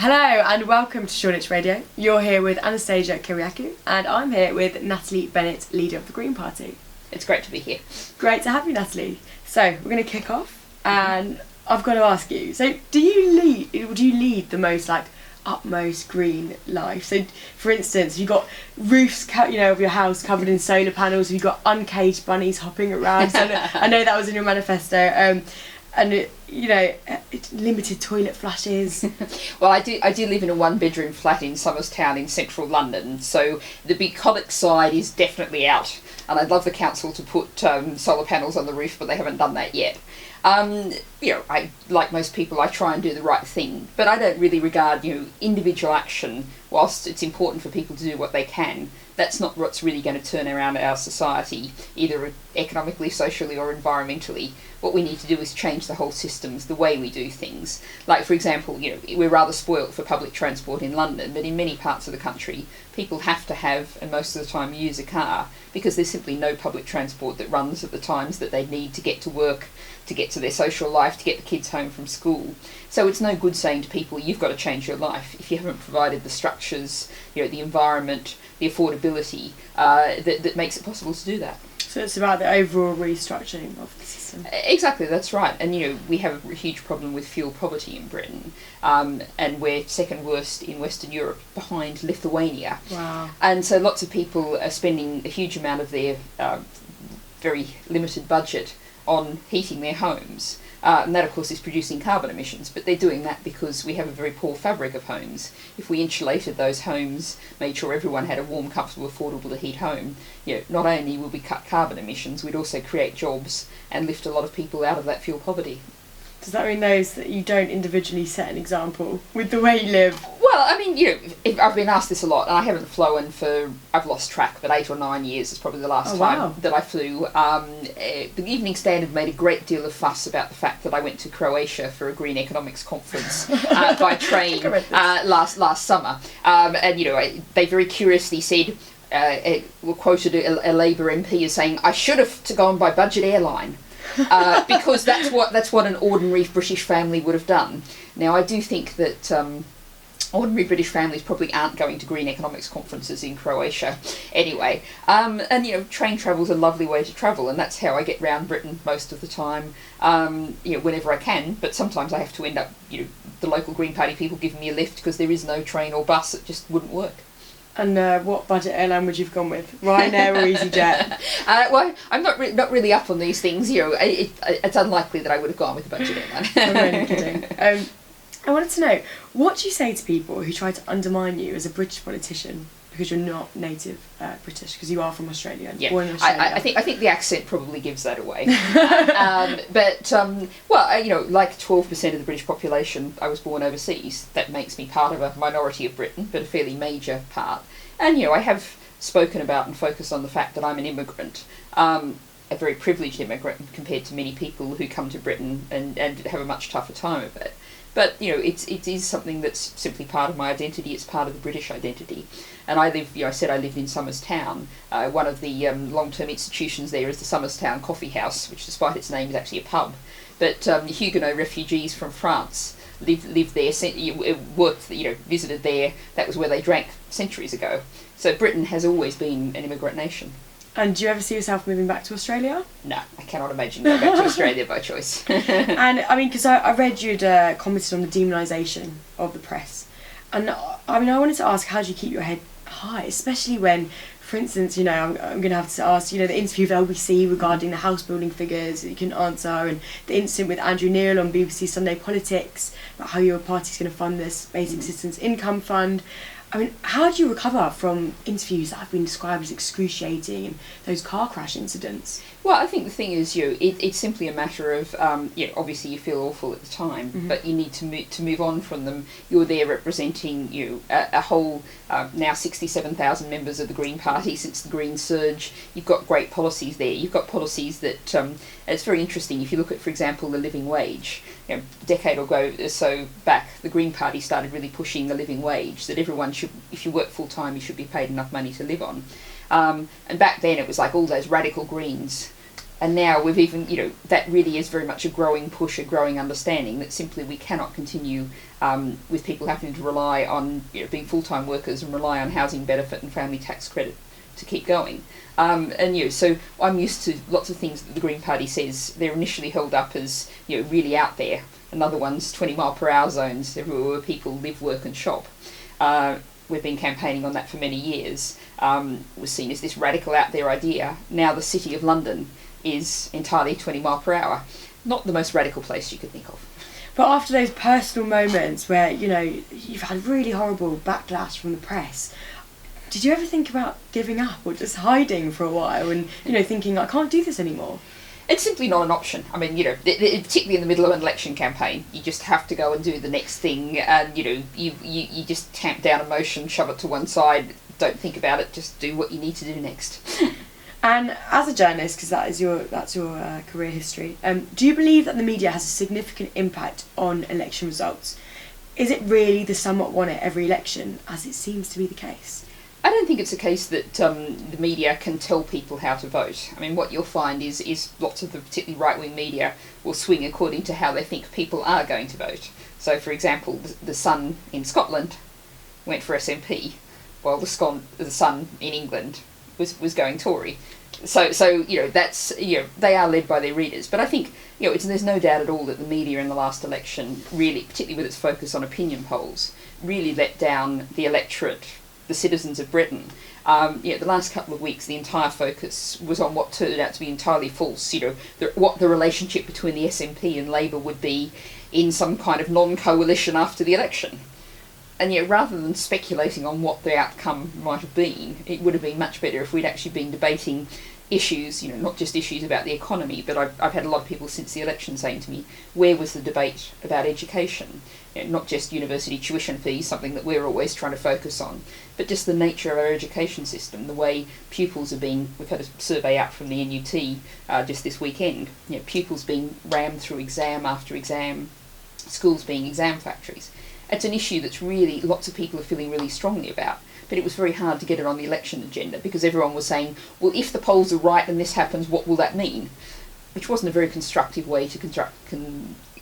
Hello and welcome to Shoreditch Radio. You're here with Anastasia, Kyriacou, and I'm here with Natalie, Bennett, leader of the Green Party. It's great to be here. Great to have you, Natalie. So we're going to kick off, and I've got to ask you. So, do you lead the most utmost green life? So, for instance, you got roofs, of your house covered in solar panels. You got uncaged bunnies hopping around. So I know that was in your manifesto. And limited toilet flushes. Well, I do live in a one-bedroom flat in Somerstown in central London, so the bucolic side is definitely out. And I'd love the council to put solar panels on the roof, but they haven't done that yet. I, like most people, I try and do the right thing, but I don't really regard individual action. Whilst it's important for people to do what they can, that's not what's really going to turn around our society, either economically, socially, or environmentally. What we need to do is change the whole systems, the way we do things. Like, for example, we're rather spoilt for public transport in London, but in many parts of the country, people have to have, and most of the time use a car, because there's simply no public transport that runs at the times that they need to get to work, to get to their social life, to get the kids home from school. So it's no good saying to people, you've got to change your life, if you haven't provided the structures, the environment, the affordability that makes it possible to do that. So it's about the overall restructuring of the system. Exactly, that's right. And we have a huge problem with fuel poverty in Britain, and we're second worst in Western Europe, behind Lithuania. Wow. And so lots of people are spending a huge amount of their very limited budget on heating their homes. And that, of course, is producing carbon emissions, but they're doing that because we have a very poor fabric of homes. If we insulated those homes, made sure everyone had a warm, comfortable, affordable to heat home, not only will we cut carbon emissions, we'd also create jobs and lift a lot of people out of that fuel poverty. Does that mean that you don't individually set an example with the way you live? Well, I mean, I've been asked this a lot, and I haven't flown for, I've lost track, but 8 or 9 years is probably the last time that I flew. The Evening Standard made a great deal of fuss about the fact that I went to Croatia for a green economics conference by train last summer. They very curiously said, were quoted a Labour MP as saying, I should have gone by budget airline. Because that's what an ordinary British family would have done. Now, I do think that ordinary British families probably aren't going to green economics conferences in Croatia anyway. Train travel's a lovely way to travel, and that's how I get round Britain most of the time, whenever I can. But sometimes I have to end up, the local Green Party people giving me a lift because there is no train or bus. It just wouldn't work. And what budget airline would you have gone with? Ryanair or EasyJet? Well, I'm not really up on these things. It's unlikely that I would have gone with a budget airline. I'm really kidding. I wanted to know, what do you say to people who try to undermine you as a British politician because you're not native British, because you are from Australia, born in Australia? I think the accent probably gives that away. Like 12% of the British population, I was born overseas. That makes me part of a minority of Britain, but a fairly major part. And I have spoken about and focused on the fact that I'm an immigrant, a very privileged immigrant compared to many people who come to Britain and have a much tougher time of it. But it is something that's simply part of my identity. It's part of the British identity. And I live, I said I lived in Somerstown. One of the long-term institutions there is the Somerstown Coffee House, which, despite its name, is actually a pub. But Huguenot refugees from France lived there, worked, visited there. That was where they drank centuries ago. So Britain has always been an immigrant nation. And do you ever see yourself moving back to Australia? No, I cannot imagine going back to Australia by choice. And I mean, because I read you'd commented on the demonisation of the press. And I wanted to ask, how do you keep your head high, especially when, for instance, I'm going to have to ask, the interview with LBC regarding the house building figures that you can answer, and the incident with Andrew Neil on BBC Sunday Politics about how your party's going to fund this basic citizens income fund. I mean, how do you recover from interviews that have been described as excruciating and those car crash incidents? Well, I think the thing is, it's simply a matter of, obviously you feel awful at the time, but you need to move on from them. You're there representing, a whole, now 67,000 members of the Green Party since the Green Surge. You've got great policies there. You've got policies that, it's very interesting. If you look at, for example, the living wage, a decade or so back, the Green Party started really pushing the living wage, that everyone should, if you work full time, you should be paid enough money to live on. And back then it was like all those radical Greens And now we've even, that really is very much a growing push, a growing understanding that simply we cannot continue with people having to rely on being full-time workers and rely on housing benefit and family tax credit to keep going. So I'm used to lots of things that the Green Party says they're initially held up as really out there. Another one's 20 mile per hour zones everywhere where people live, work and shop. We've been campaigning on that for many years. Was seen as this radical out there idea. Now the City of London is entirely 20 mile per hour. Not the most radical place you could think of. But after those personal moments where, you've had really horrible backlash from the press, did you ever think about giving up or just hiding for a while and, thinking, I can't do this anymore? It's simply not an option. I mean, particularly in the middle of an election campaign, you just have to go and do the next thing, and you just tamp down emotion, shove it to one side, don't think about it, just do what you need to do next. And as a journalist, because that's your career history, do you believe that the media has a significant impact on election results? Is it really the somewhat won at every election, as it seems to be the case? I don't think it's a case that the media can tell people how to vote. I mean, what you'll find is lots of the particularly right-wing media will swing according to how they think people are going to vote. So, for example, the Sun in Scotland went for SNP, while the Sun in England was going Tory. So that's they are led by their readers. But I think there's no doubt at all that the media in the last election really, particularly with its focus on opinion polls, really let down the electorate, the citizens of Britain. The last couple of weeks, the entire focus was on what turned out to be entirely false. What the relationship between the SNP and Labour would be in some kind of non-coalition after the election. And rather than speculating on what the outcome might have been, it would have been much better if we'd actually been debating issues, not just issues about the economy, but I've had a lot of people since the election saying to me, where was the debate about education? Not just university tuition fees, something that we're always trying to focus on, but just the nature of our education system, the way pupils are being, we've had a survey out from the NUT just this weekend, pupils being rammed through exam after exam, schools being exam factories. It's an issue that's really, lots of people are feeling really strongly about, but it was very hard to get it on the election agenda because everyone was saying, well, if the polls are right and this happens, what will that mean? Which wasn't a very constructive way to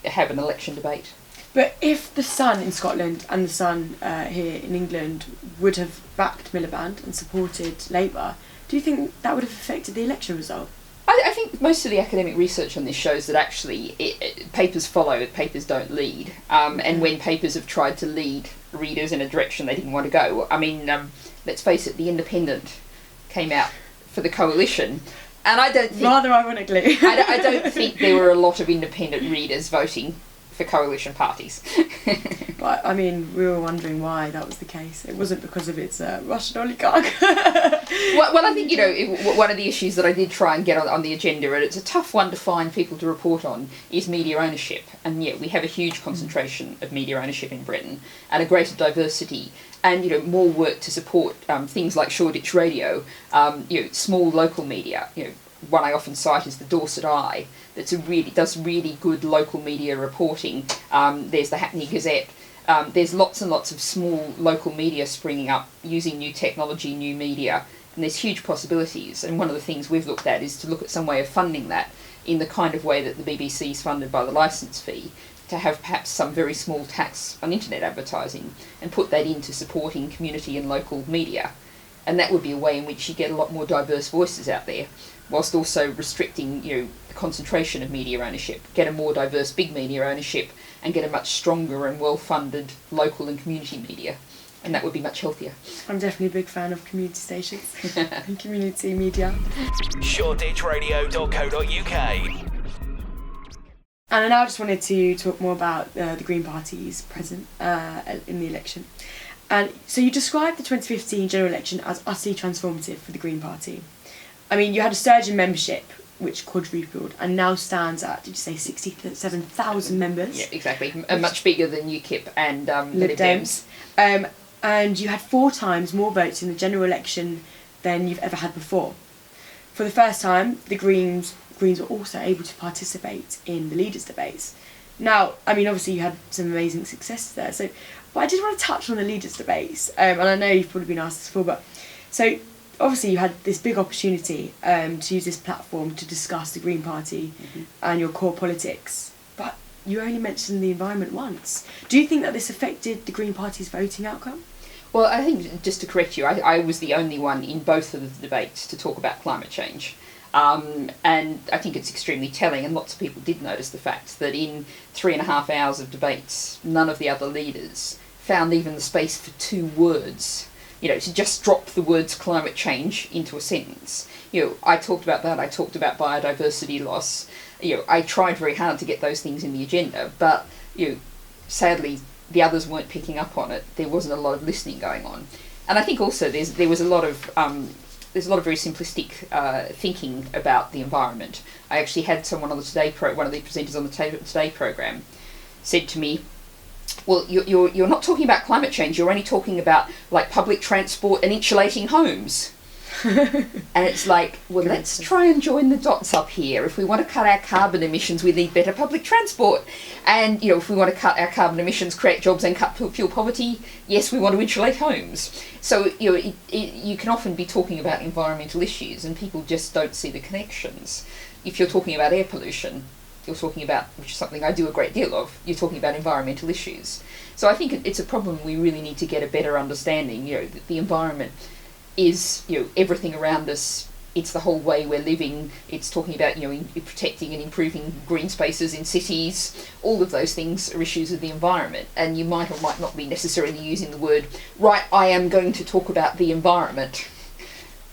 have an election debate. But if the Sun in Scotland and the Sun here in England would have backed Miliband and supported Labour, do you think that would have affected the election result? I think most of the academic research on this shows that actually papers follow, papers don't lead. And when papers have tried to lead readers in a direction they didn't want to go, I mean, let's face it, The Independent came out for the coalition, and I don't think... Rather ironically. I don't think there were a lot of independent readers voting for coalition parties. But, I mean, we were wondering why that was the case. It wasn't because of its Russian oligarch. Well, I think, one of the issues that I did try and get on the agenda, and it's a tough one to find people to report on, is media ownership. And we have a huge concentration of media ownership in Britain, and a greater diversity, and, more work to support things like Shoreditch Radio, small local media. One I often cite is the Dorset Eye, does really good local media reporting. There's the Hackney Gazette. There's lots and lots of small local media springing up using new technology, new media, and there's huge possibilities. And one of the things we've looked at is to look at some way of funding that in the kind of way that the BBC is funded by the licence fee, to have perhaps some very small tax on internet advertising and put that into supporting community and local media. And that would be a way in which you get a lot more diverse voices out there, whilst also restricting, the concentration of media ownership, get a more diverse big media ownership, and get a much stronger and well-funded local and community media. And that would be much healthier. I'm definitely a big fan of community stations and community media. shoreditchradio.co.uk. And I now just wanted to talk more about the Green Party's present in the election. And so you described the 2015 general election as utterly transformative for the Green Party. I mean, you had a surge in membership, which quadrupled, and now stands at, did you say, 67,000 members? Yeah, exactly. Much bigger than UKIP and Lib Dems. And you had 4 times more votes in the general election than you've ever had before. For the first time, the Greens were also able to participate in the leaders' debates. Now, I mean, obviously you had some amazing successes there, but I did want to touch on the leaders' debates, and I know you've probably been asked this before, but so obviously you had this big opportunity to use this platform to discuss the Green Party and your core politics, but you only mentioned the environment once. Do you think that this affected the Green Party's voting outcome? Well, I think, just to correct you, I was the only one in both of the debates to talk about climate change. And I think it's extremely telling, and lots of people did notice the fact that in 3.5 hours of debates, none of the other leaders found even the space for 2 words, to just drop the words climate change into a sentence. I talked about that, I talked about biodiversity loss. I tried very hard to get those things in the agenda, but, sadly, the others weren't picking up on it. There wasn't a lot of listening going on. And I think also there was a lot of very simplistic thinking about the environment. I actually had someone on the one of the presenters on the Today program said to me, well, you're not talking about climate change, you're only talking about like public transport and insulating homes. And it's like, well, let's try and join the dots up here. If we want to cut our carbon emissions, we need better public transport. And, if we want to cut our carbon emissions, create jobs and cut fuel poverty, yes, we want to insulate homes. So, you can often be talking about environmental issues and people just don't see the connections. If you're talking about air pollution, you're talking about, which is something I do a great deal of, you're talking about environmental issues. So I think it's a problem we really need to get a better understanding, that the environment is, everything around us. It's the whole way we're living. It's talking about, protecting and improving green spaces in cities. All of those things are issues of the environment. And you might or might not be necessarily using the word, right, I am going to talk about the environment.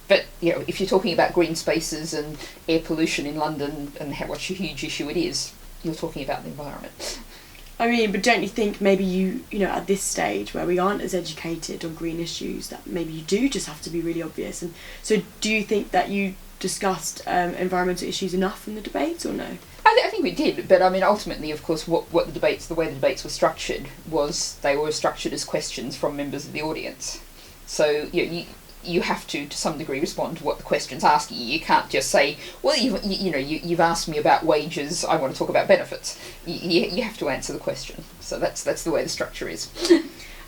But, if you're talking about green spaces and air pollution in London and what a huge issue it is, you're talking about the environment. I mean, but don't you think maybe you at this stage where we aren't as educated on green issues, that maybe you do just have to be really obvious? And so do you think that you discussed environmental issues enough in the debates or no? I think we did, but I mean, ultimately, of course, the way the debates were structured was they were structured as questions from members of the audience. So, you have to some degree, respond to what the question's asking you. You can't just say, well, you've asked me about wages, I want to talk about benefits. You have to answer the question. So that's the way the structure is.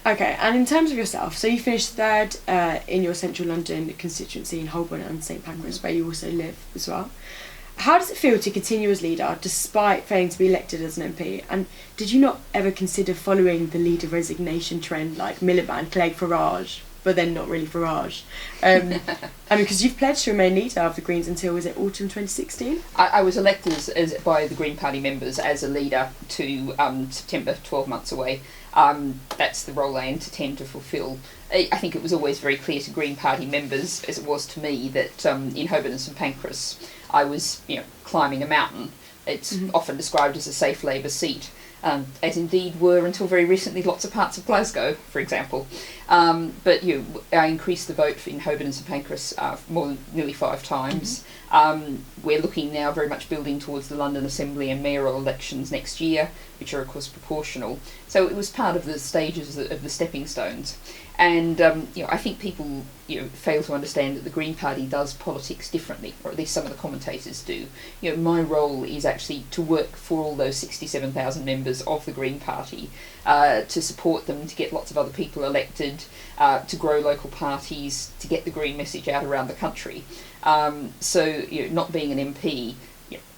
Okay, and in terms of yourself, so you finished 3rd in your central London constituency in Holborn and St Pancras, where you also live as well. How does it feel to continue as leader despite failing to be elected as an MP? And did you not ever consider following the leader resignation trend like Miliband, Clegg Farage, but then not really Farage? Because you've pledged to remain leader of the Greens until, was it autumn 2016? I was elected by the Green Party members as a leader to September, 12 months away. That's the role I intend to fulfil. I think it was always very clear to Green Party members, as it was to me, that in Holborn and St Pancras I was, climbing a mountain. It's often described as a safe Labour seat. As indeed were until very recently lots of parts of Glasgow, for example. But I increased the vote in Holborn and St Pancras nearly 5 times. We're looking now very much building towards the London Assembly and mayoral elections next year, which are of course proportional. So it was part of the stages of the stepping stones. And I think people fail to understand that the Green Party does politics differently, or at least some of the commentators do. My role is actually to work for all those 67,000 members of the Green Party, to support them, to get lots of other people elected, to grow local parties, to get the Green message out around the country. So not being an MP,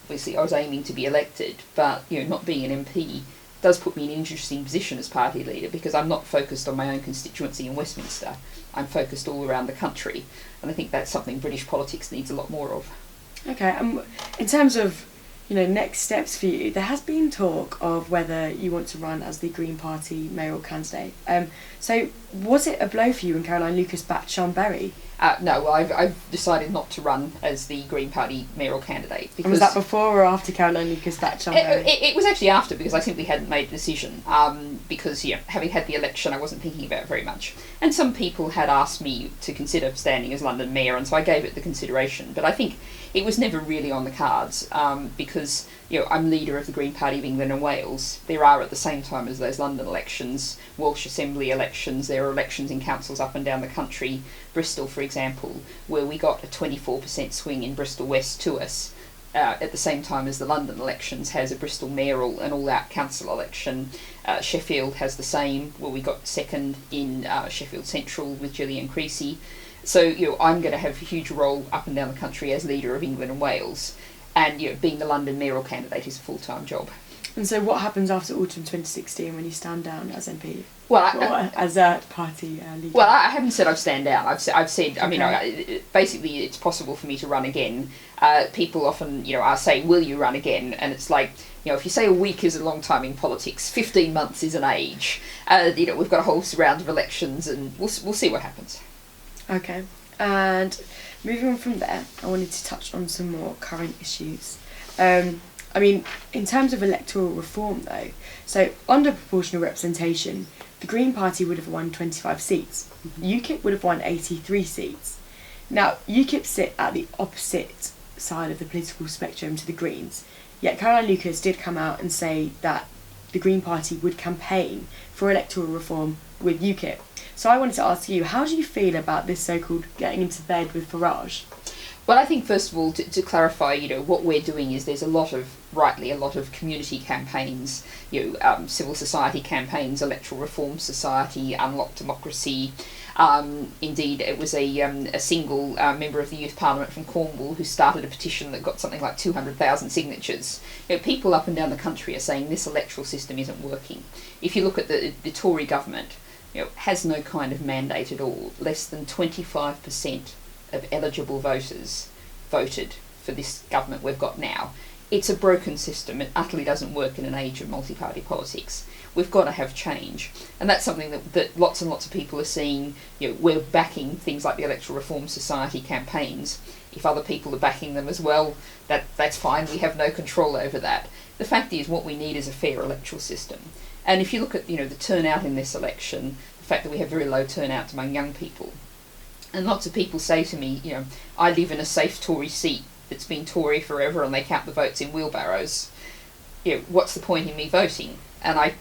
obviously I was aiming to be elected, but not being an MP does put me in an interesting position as party leader, because I'm not focused on my own constituency in Westminster. I'm focused all around the country, and I think that's something British politics needs a lot more of. Okay, in terms of next steps for you, there has been talk of whether you want to run as the Green Party mayoral candidate. So was it a blow for you when Caroline Lucas backed Sean Berry? No, well, I've decided not to run as the Green Party mayoral candidate. Because and was that before or after Caroline Lucas backed Sean Berry? It was actually after, because I simply hadn't made a decision. Because having had the election, I wasn't thinking about it very much. And some people had asked me to consider standing as London mayor, and so I gave it the consideration. But I think it was never really on the cards, because I'm leader of the Green Party of England and Wales. There are, at the same time as those London elections, Welsh Assembly elections. There are elections in councils up and down the country. Bristol, for example, where we got a 24% swing in Bristol West to us, at the same time as the London elections has a Bristol mayoral and all-out council election. Sheffield has the same, where we got second in Sheffield Central with Gillian Creasy. So, I'm going to have a huge role up and down the country as leader of England and Wales, and, being the London mayoral candidate is a full-time job. And so what happens after autumn 2016 when you stand down as MP? Well, as a party leader? Well, I haven't said I've stand down. I've said, Okay. I mean, basically it's possible for me to run again. People often, are saying, will you run again? And it's like, if you say a week is a long time in politics, 15 months is an age. We've got a whole round of elections, and we'll see what happens. Okay. And moving on from there, I wanted to touch on some more current issues. I mean, in terms of electoral reform though, so under proportional representation, the Green Party would have won 25 seats. UKIP would have won 83 seats. Now, UKIP sit at the opposite side of the political spectrum to the Greens, yet Caroline Lucas did come out and say that the Green Party would campaign for electoral reform with UKIP. So I wanted to ask you, how do you feel about this so-called getting into bed with Farage? Well, I think first of all, to clarify, what we're doing is there's a lot of community campaigns, civil society campaigns, Electoral Reform Society, Unlock Democracy. Indeed, it was a single member of the Youth Parliament from Cornwall who started a petition that got something like 200,000 signatures. People up and down the country are saying this electoral system isn't working. If you look at the Tory government, has no kind of mandate at all. Less than 25% of eligible voters voted for this government we've got now. It's a broken system. It utterly doesn't work in an age of multi-party politics. We've got to have change. And that's something that lots and lots of people are seeing. We're backing things like the Electoral Reform Society campaigns. If other people are backing them as well, that's fine. We have no control over that. The fact is, what we need is a fair electoral system. And if you look at, the turnout in this election, the fact that we have very low turnout among young people, and lots of people say to me, I live in a safe Tory seat that's been Tory forever and they count the votes in wheelbarrows. What's the point in me voting? And I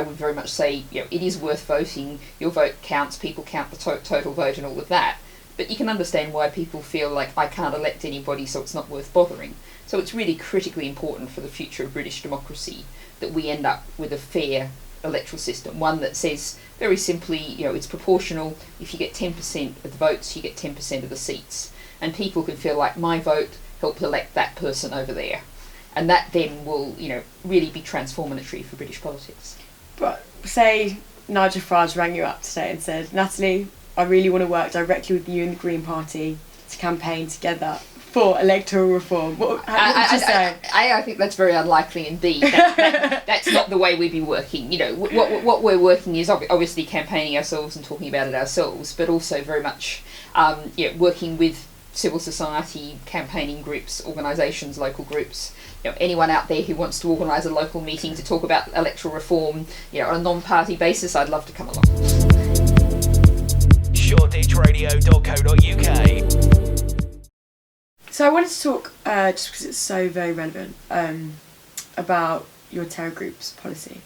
would very much say, it is worth voting. Your vote counts. People count the total vote and all of that. But you can understand why people feel like I can't elect anybody, so it's not worth bothering. So it's really critically important for the future of British democracy that we end up with a fair electoral system, one that says very simply, it's proportional. If you get 10% of the votes, you get 10% of the seats, and people can feel like my vote helped elect that person over there, and that then will, really be transformatory for British politics. But say Nigel Farage rang you up today and said, Natalie, I really want to work directly with you and the Green Party to campaign together for electoral reform. What would you say? I think that's very unlikely indeed. That's not the way we'd be working. What we're working is obviously campaigning ourselves and talking about it ourselves, but also very much working with civil society, campaigning groups, organisations, local groups. Anyone out there who wants to organise a local meeting to talk about electoral reform, on a non-party basis, I'd love to come along. Shoreditchradio.co.uk. So I wanted to talk, just because it's so very relevant, about your terror group's policy.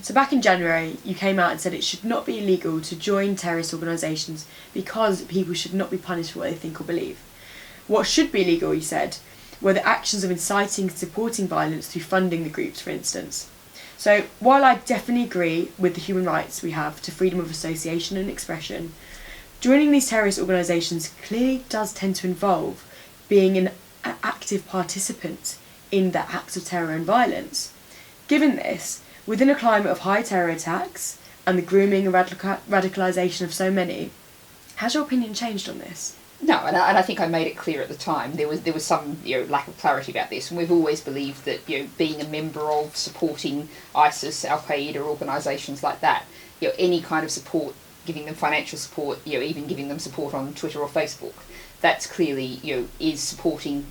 So back in January, you came out and said it should not be illegal to join terrorist organisations because people should not be punished for what they think or believe. What should be illegal, you said, were the actions of inciting and supporting violence through funding the groups, for instance. So while I definitely agree with the human rights we have to freedom of association and expression, joining these terrorist organisations clearly does tend to involve being an active participant in the acts of terror and violence. Given this, within a climate of high terror attacks and the grooming and radicalisation of so many, has your opinion changed on this? No, and I think I made it clear at the time. There was some lack of clarity about this, and we've always believed that being a member of, supporting ISIS, Al Qaeda, organisations like that, any kind of support, giving them financial support, even giving them support on Twitter or Facebook, that's clearly is supporting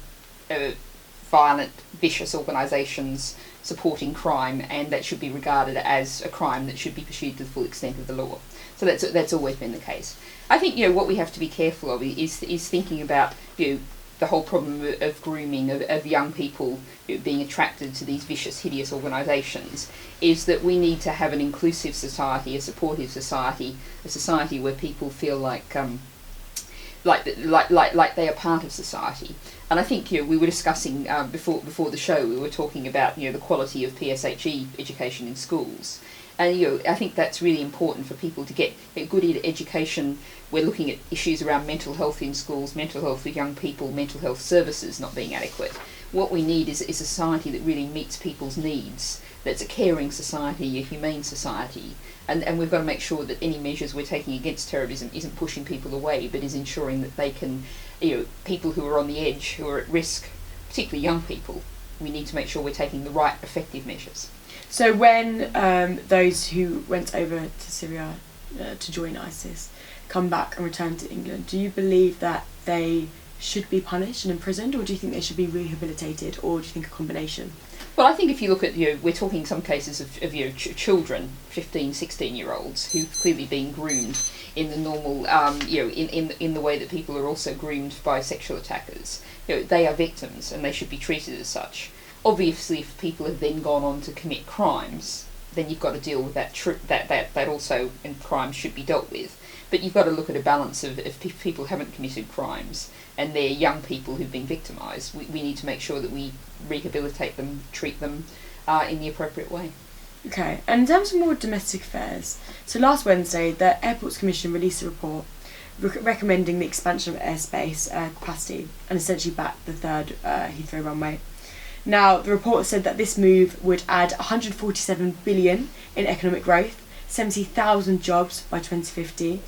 violent, vicious organisations, supporting crime, and that should be regarded as a crime that should be pursued to the full extent of the law. So that's always been the case. I think what we have to be careful of is thinking about the whole problem of grooming of young people being attracted to these vicious, hideous organisations. Is that we need to have an inclusive society, a supportive society, a society where people feel like they are part of society. And I think we were discussing before the show, we were talking about the quality of PSHE education in schools, And I think that's really important for people to get a good education. We're looking at issues around mental health in schools, mental health for young people, mental health services not being adequate. What we need is a society that really meets people's needs, that's a caring society, a humane society, and we've got to make sure that any measures we're taking against terrorism isn't pushing people away, but is ensuring that they can, people who are on the edge, who are at risk, particularly young people, we need to make sure we're taking the right effective measures. So when those who went over to Syria to join ISIS come back and return to England, do you believe that they should be punished and imprisoned, or do you think they should be rehabilitated, or do you think a combination? Well, I think if you look at, we're talking in some cases of children, 15, 16-year-olds, who've clearly been groomed in the normal, in the way that people are also groomed by sexual attackers. They are victims and they should be treated as such. Obviously, if people have then gone on to commit crimes, then you've got to deal with that also, and crimes should be dealt with. But you've got to look at a balance of if people haven't committed crimes and they're young people who've been victimised, we need to make sure that we rehabilitate them, treat them in the appropriate way. Okay, and in terms of more domestic affairs, so last Wednesday the Airports Commission released a report recommending the expansion of airspace capacity and essentially back the third Heathrow runway. Now, the report said that this move would add 147 billion in economic growth, 70,000 jobs by 2050.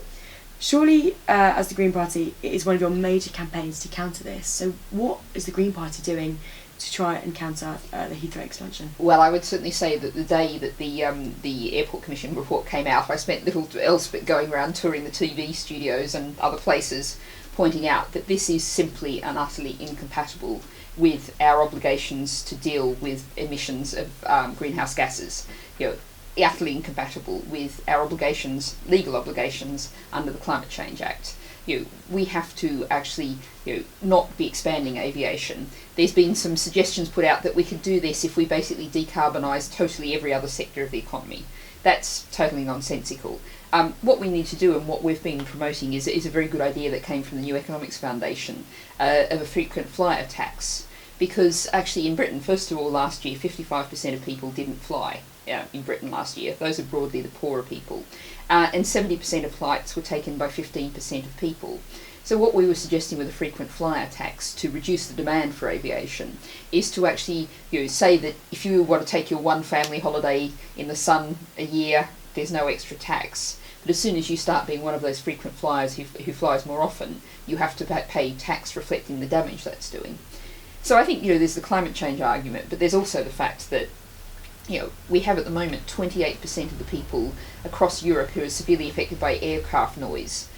Surely, as the Green Party, it is one of your major campaigns to counter this. So what is the Green Party doing to try and counter the Heathrow expansion? Well, I would certainly say that the day that the Airport Commission report came out, I spent little else but going around touring the TV studios and other places, pointing out that this is simply and utterly incompatible with our obligations to deal with emissions of greenhouse gases. Utterly incompatible with our obligations, legal obligations under the Climate Change Act. We have to actually not be expanding aviation. There's been some suggestions put out that we could do this if we basically decarbonise totally every other sector of the economy. That's totally nonsensical. What we need to do, and what we've been promoting, is a very good idea that came from the New Economics Foundation of a frequent flyer tax. Because actually in Britain, first of all, last year 55% of people didn't fly in Britain last year. Those are broadly the poorer people. And 70% of flights were taken by 15% of people. So what we were suggesting with a frequent flyer tax to reduce the demand for aviation is to actually say that if you want to take your one family holiday in the sun a year, there's no extra tax. But as soon as you start being one of those frequent flyers who flies more often, you have to pay tax reflecting the damage that's doing. So I think there's the climate change argument, but there's also the fact that we have at the moment 28% of the people across Europe who are severely affected by aircraft noise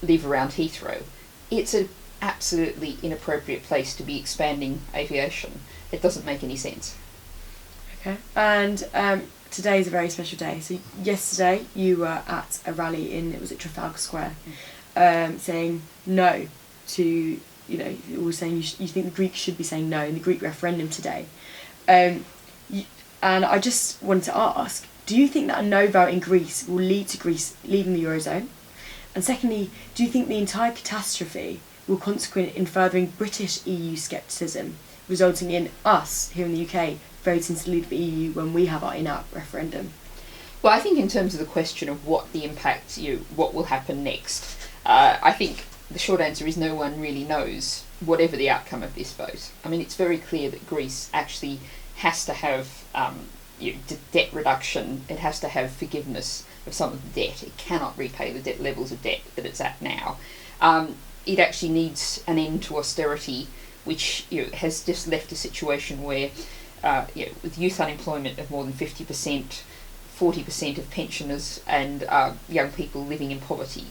live around Heathrow. It's an absolutely inappropriate place to be expanding aviation. It doesn't make any sense. Okay, and today is a very special day. So yesterday you were at a rally in, was it Trafalgar Square, saying no to, you were saying you think the Greeks should be saying no in the Greek referendum today. And I just wanted to ask, do you think that a no vote in Greece will lead to Greece leaving the Eurozone? And secondly, do you think the entire catastrophe will consequent in furthering British EU scepticism, resulting in us here in the UK voting to leave the EU when we have our in-out referendum? Well, I think in terms of the question of what the impact, what will happen next, I think the short answer is no one really knows, whatever the outcome of this vote. I mean, it's very clear that Greece actually has to have debt reduction. It has to have forgiveness of some of the debt. It cannot repay the debt levels of debt that it's at now. It actually needs an end to austerity, which has just left a situation where, with youth unemployment of more than 50%, 40% of pensioners and young people living in poverty.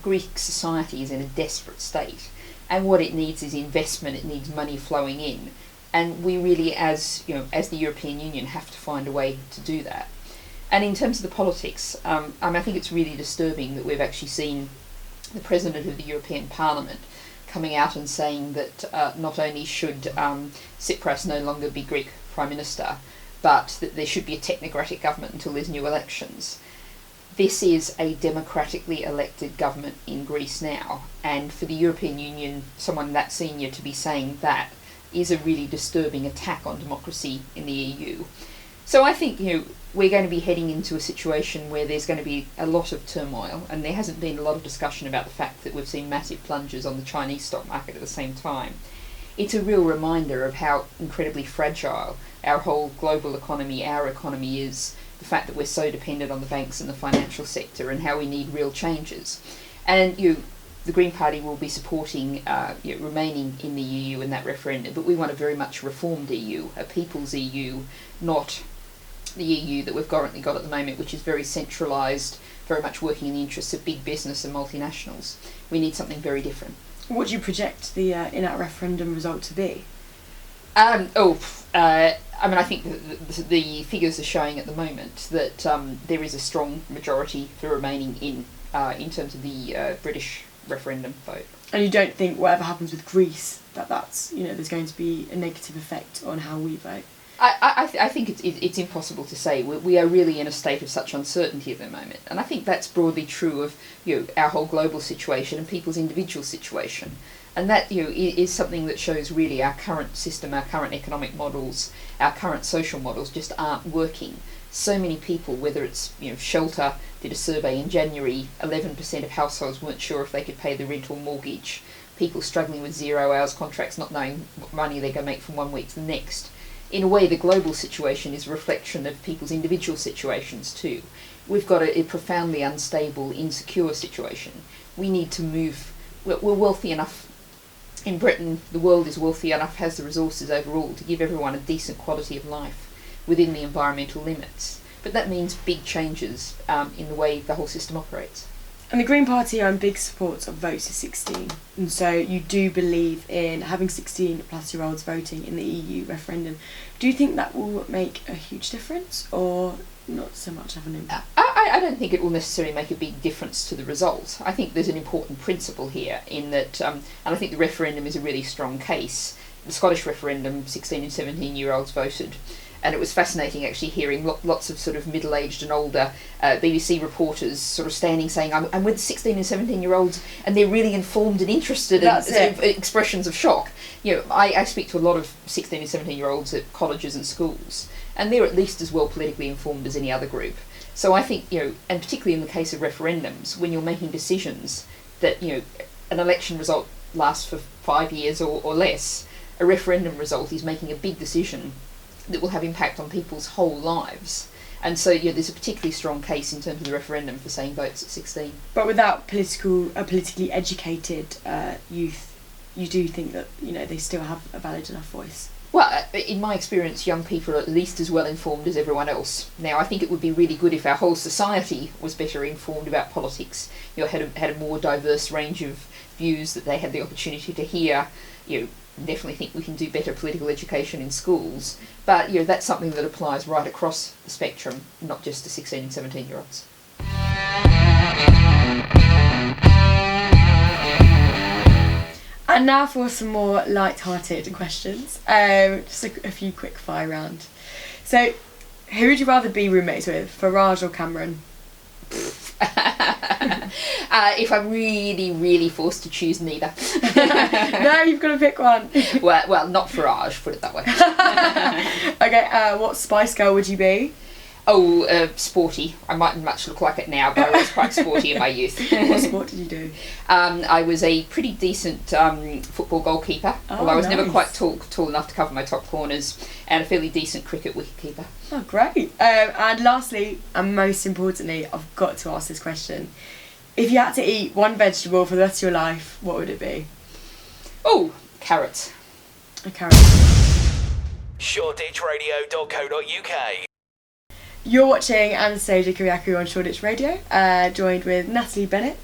Greek society is in a desperate state, and what it needs is investment. It needs money flowing in. And we really, as the European Union, have to find a way to do that. And in terms of the politics, I think it's really disturbing that we've actually seen the President of the European Parliament coming out and saying that not only should Tsipras no longer be Greek Prime Minister, but that there should be a technocratic government until there's new elections. This is a democratically elected government in Greece now, and for the European Union, someone that senior to be saying that is a really disturbing attack on democracy in the EU. So I think, we're going to be heading into a situation where there's going to be a lot of turmoil, and there hasn't been a lot of discussion about the fact that we've seen massive plunges on the Chinese stock market at the same time. It's a real reminder of how incredibly fragile our whole global economy, our economy is, the fact that we're so dependent on the banks and the financial sector, and how we need real changes. And the Green Party will be supporting remaining in the EU in that referendum, but we want a very much reformed EU, a people's EU, not the EU that we've currently got at the moment, which is very centralised, very much working in the interests of big business and multinationals. We need something very different. What do you project the in-out referendum result to be? I think the figures are showing at the moment that there is a strong majority for remaining in terms of the British referendum vote. And you don't think whatever happens with Greece, that's there's going to be a negative effect on how we vote? I think it's impossible to say. We are really in a state of such uncertainty at the moment, and I think that's broadly true of our whole global situation and people's individual situation, and that is something that shows really our current system, our current economic models, our current social models just aren't working. So many people, whether it's Shelter did a survey in January, 11% of households weren't sure if they could pay the rent or mortgage. People struggling with 0 hours contracts, not knowing what money they're going to make from one week to the next. In a way, the global situation is a reflection of people's individual situations too. We've got a profoundly unstable, insecure situation. We need to move. We're wealthy enough in Britain, the world is wealthy enough, has the resources overall to give everyone a decent quality of life within the environmental limits. But that means big changes in the way the whole system operates. And the Green Party are in big support of votes to 16, and so you do believe in having 16-plus-year-olds voting in the EU referendum. Do you think that will make a huge difference, or not so much have an impact? I don't think it will necessarily make a big difference to the result. I think there's an important principle here in that, and I think the referendum is a really strong case. The Scottish referendum, 16 and 17-year-olds voted. And it was fascinating actually hearing lots of sort of middle-aged and older BBC reporters sort of standing saying, I'm with 16 and 17-year-olds and they're really informed and interested, and sort of expressions of shock. I speak to a lot of 16 and 17-year-olds at colleges and schools, and they're at least as well politically informed as any other group. So I think, and particularly in the case of referendums, when you're making decisions that, an election result lasts for 5 years or less, a referendum result is making a big decision that will have impact on people's whole lives. And so there's a particularly strong case in terms of the referendum for saying votes at 16. But without politically educated youth, you do think that they still have a valid enough voice? Well, in my experience, young people are at least as well informed as everyone else. Now, I think it would be really good if our whole society was better informed about politics. Had a more diverse range of views that they had the opportunity to hear. Definitely think we can do better political education in schools, but that's something that applies right across the spectrum, not just to 16 and 17-year-olds. And now for some more light-hearted questions. Just a few quick fire round. So, who would you rather be roommates with, Farage or Cameron? If I'm really, really forced to choose, neither. No, you've got to pick one. Well, not Farage, put it that way. Okay, what Spice Girl would you be? Oh, sporty. I mightn't much look like it now, but I was quite sporty in my youth. What sport did you do? I was a pretty decent football goalkeeper. Well, I was never quite tall enough to cover my top corners, and a fairly decent cricket wicketkeeper. Oh, great. And lastly, and most importantly, I've got to ask this question. If you had to eat one vegetable for the rest of your life, what would it be? Oh, carrots. A carrot. Shoreditchradio.co.uk. You're watching Anastasia Kyriacou on Shoreditch Radio, joined with Natalie Bennett,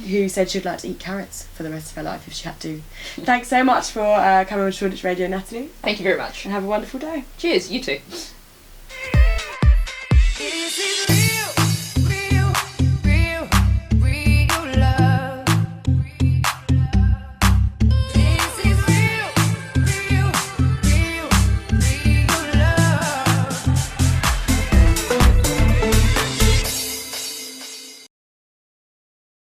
who said she'd like to eat carrots for the rest of her life if she had to. Thanks so much for coming on Shoreditch Radio, Natalie. Thank you very much. And have a wonderful day. Cheers, you too.